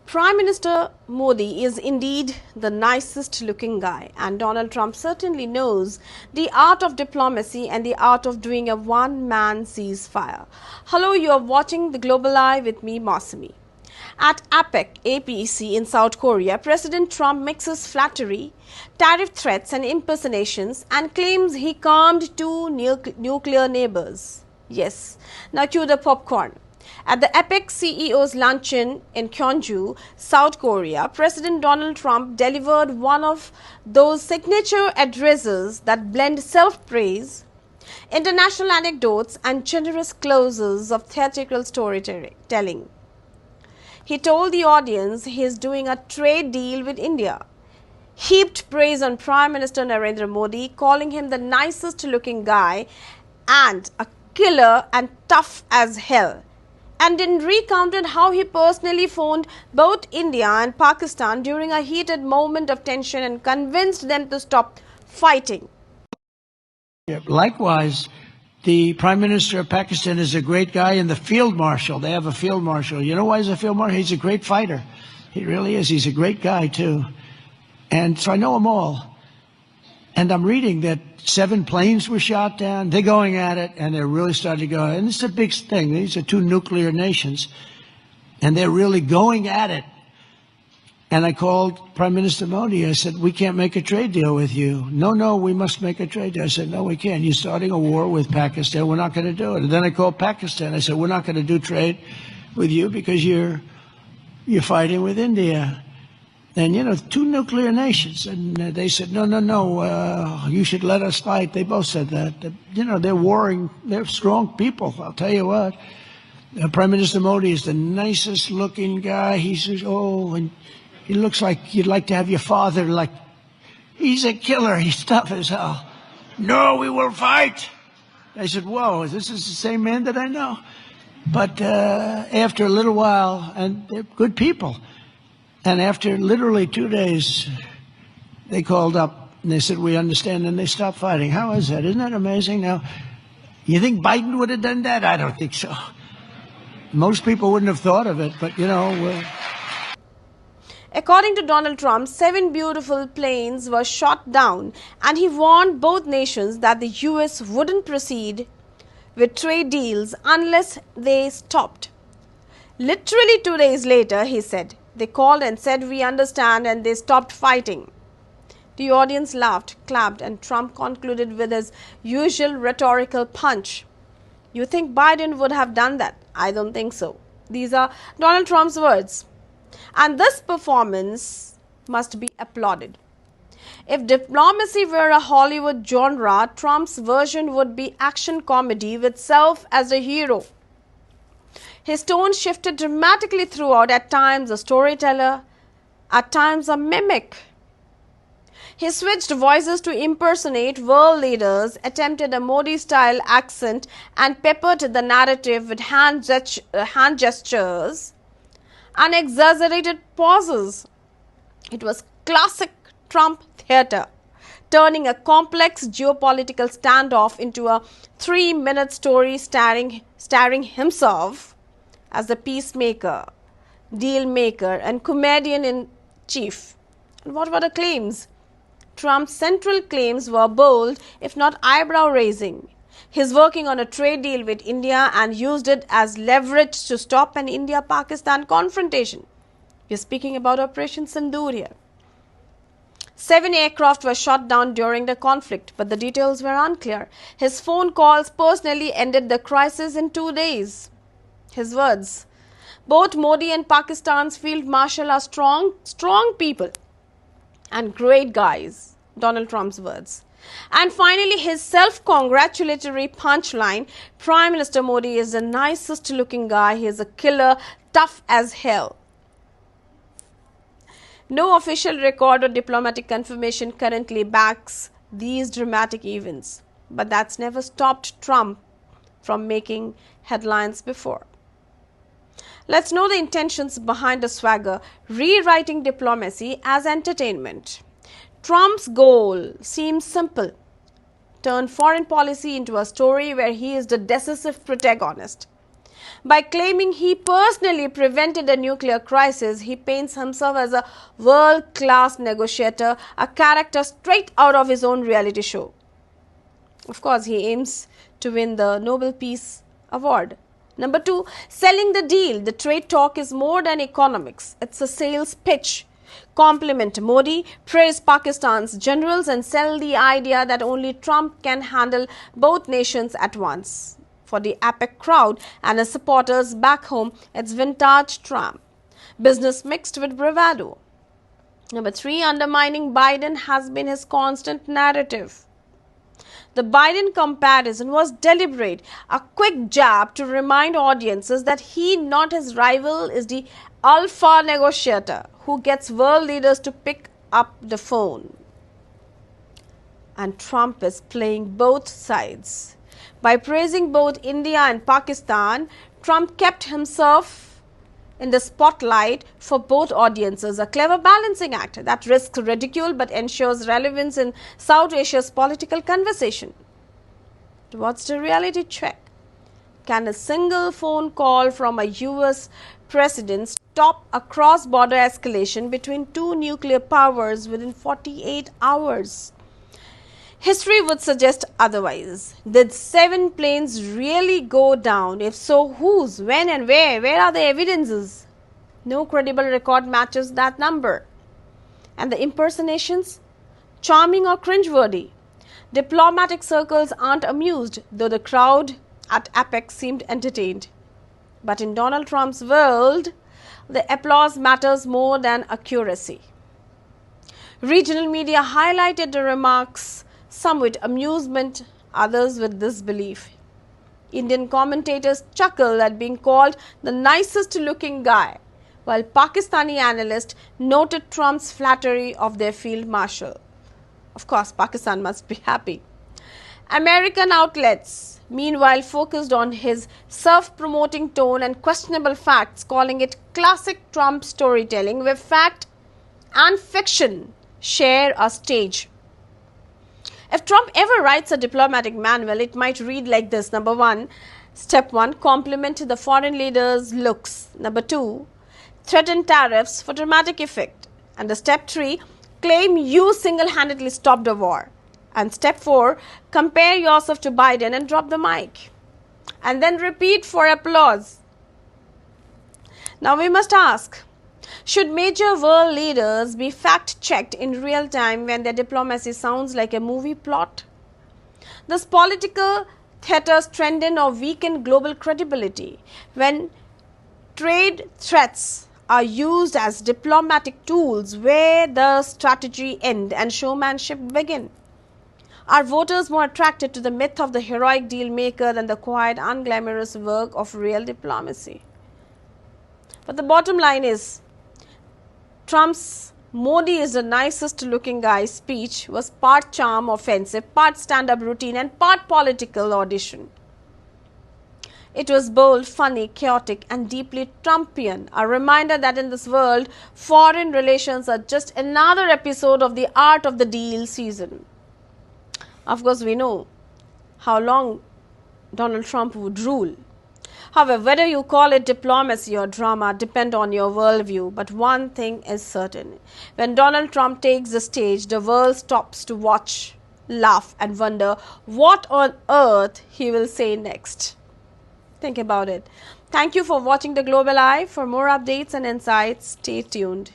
Prime Minister Modi is indeed the nicest looking guy, and Donald Trump certainly knows the art of diplomacy and the art of doing a one-man ceasefire. Hello, you are watching The Global Eye with me, Mousumi. At APEC APEC in South Korea, President Trump mixes flattery, tariff threats and impersonations and claims he calmed two nuclear neighbors. Yes, now cue the popcorn. At the APEC CEOs Luncheon in Gyeongju, South Korea, President Donald Trump delivered one of those signature addresses that blend self-praise, international anecdotes and generous closes of theatrical storytelling. He told the audience he is doing a trade deal with India, heaped praise on Prime Minister Narendra Modi, calling him the nicest looking guy and a killer and tough as hell, and then recounted how he personally phoned both India and Pakistan during a heated moment of tension and convinced them to stop fighting. Likewise, the Prime Minister of Pakistan is a great guy, and the Field Marshal, they have a Field Marshal. You know why he's a Field Marshal? He's a great fighter. He really is. He's a great guy, too. And so I know them all. And I'm reading that 7 planes were shot down. They're going at it, and they're really starting to go. And it's a big thing. These are 2 nuclear nations, and they're really going at it. And I called Prime Minister Modi. I said, we can't make a trade deal with you. No, we must make a trade deal. I said, no, we can't. You're starting a war with Pakistan. We're not going to do it. And then I called Pakistan. I said, we're not going to do trade with you because you're fighting with India. And, 2 nuclear nations. And they said, no, you should let us fight. They both said that. They're warring. They're strong people, I'll tell you what. Prime Minister Modi is the nicest looking guy. He says, and he looks like you'd like to have your father, like, he's a killer. He's tough as hell. No, we will fight. I said, whoa, this is the same man that I know. But after a little while, and they're good people, and after literally 2 days, they called up and they said, we understand, and they stopped fighting. How is that? Isn't that amazing? Now, you think Biden would have done that? I don't think so. Most people wouldn't have thought of it, but, According to Donald Trump, 7 beautiful planes were shot down, and he warned both nations that the US wouldn't proceed with trade deals unless they stopped. Literally 2 days later, he said, they called and said, we understand, and they stopped fighting. The audience laughed, clapped, and Trump concluded with his usual rhetorical punch. You think Biden would have done that? I don't think so. These are Donald Trump's words. And this performance must be applauded. If diplomacy were a Hollywood genre, Trump's version would be action comedy with self as a hero. His tone shifted dramatically throughout, at times a storyteller, at times a mimic. He switched voices to impersonate world leaders, attempted a Modi-style accent, and peppered the narrative with hand gestures and exaggerated pauses. It was classic Trump theater, turning a complex geopolitical standoff into a 3-minute story starring himself as the peacemaker, deal maker, and comedian-in-chief. And what were the claims? Trump's central claims were bold, if not eyebrow-raising. He's working on a trade deal with India and used it as leverage to stop an India-Pakistan confrontation. We're speaking about Operation Sindoor here. 7 aircraft were shot down during the conflict, but the details were unclear. His phone calls personally ended the crisis in 2 days. His words, both Modi and Pakistan's Field Marshal are strong people and great guys. Donald Trump's words. And finally, his self-congratulatory punchline, Prime Minister Modi is the nicest looking guy. He is a killer, tough as hell. No official record or diplomatic confirmation currently backs these dramatic events. But that's never stopped Trump from making headlines before. Let's know the intentions behind the swagger, rewriting diplomacy as entertainment. Trump's goal seems simple. Turn foreign policy into a story where he is the decisive protagonist. By claiming he personally prevented a nuclear crisis, he paints himself as a world-class negotiator, a character straight out of his own reality show. Of course, he aims to win the Nobel Peace Award. Number 2, selling the deal. The trade talk is more than economics. It's a sales pitch. Compliment Modi, praise Pakistan's generals and sell the idea that only Trump can handle both nations at once. For the APEC crowd and his supporters back home, it's vintage Trump. Business mixed with bravado. Number 3, undermining Biden has been his constant narrative. The Biden comparison was deliberate, a quick jab to remind audiences that he, not his rival, is the alpha negotiator who gets world leaders to pick up the phone. And Trump is playing both sides. By praising both India and Pakistan, Trump kept himself in the spotlight for both audiences, a clever balancing act that risks ridicule but ensures relevance in South Asia's political conversation. What's the reality check? Can a single phone call from a US president stop a cross-border escalation between two nuclear powers within 48 hours? History would suggest otherwise. Did 7 planes really go down? If so, whose, when and where? Where are the evidences? No credible record matches that number. And the impersonations? Charming or cringeworthy? Diplomatic circles aren't amused, though the crowd at APEC seemed entertained. But in Donald Trump's world, the applause matters more than accuracy. Regional media highlighted the remarks, some with amusement, others with disbelief. Indian commentators chuckled at being called the nicest-looking guy, while Pakistani analysts noted Trump's flattery of their field marshal. Of course, Pakistan must be happy. American outlets, meanwhile, focused on his self-promoting tone and questionable facts, calling it classic Trump storytelling, where fact and fiction share a stage. If Trump ever writes a diplomatic manual, it might read like this. Number 1, step 1, compliment the foreign leader's looks. Number 2, threaten tariffs for dramatic effect. And the step 3, claim you single-handedly stopped a war. And step 4, compare yourself to Biden and drop the mic. And then repeat for applause. Now we must ask, should major world leaders be fact-checked in real time when their diplomacy sounds like a movie plot? Does political theatre strengthen or weaken global credibility when trade threats are used as diplomatic tools where the strategy ends and showmanship begin? Are voters more attracted to the myth of the heroic deal maker than the quiet, unglamorous work of real diplomacy? But the bottom line is, Trump's "Modi is the nicest looking guy" speech was part charm offensive, part stand-up routine and part political audition. It was bold, funny, chaotic and deeply Trumpian, a reminder that in this world, foreign relations are just another episode of the art of the deal season. Of course, we know how long Donald Trump would rule. However, whether you call it diplomacy or drama depend on your worldview. But one thing is certain. When Donald Trump takes the stage, the world stops to watch, laugh and wonder what on earth he will say next. Think about it. Thank you for watching The Global Eye. For more updates and insights, stay tuned.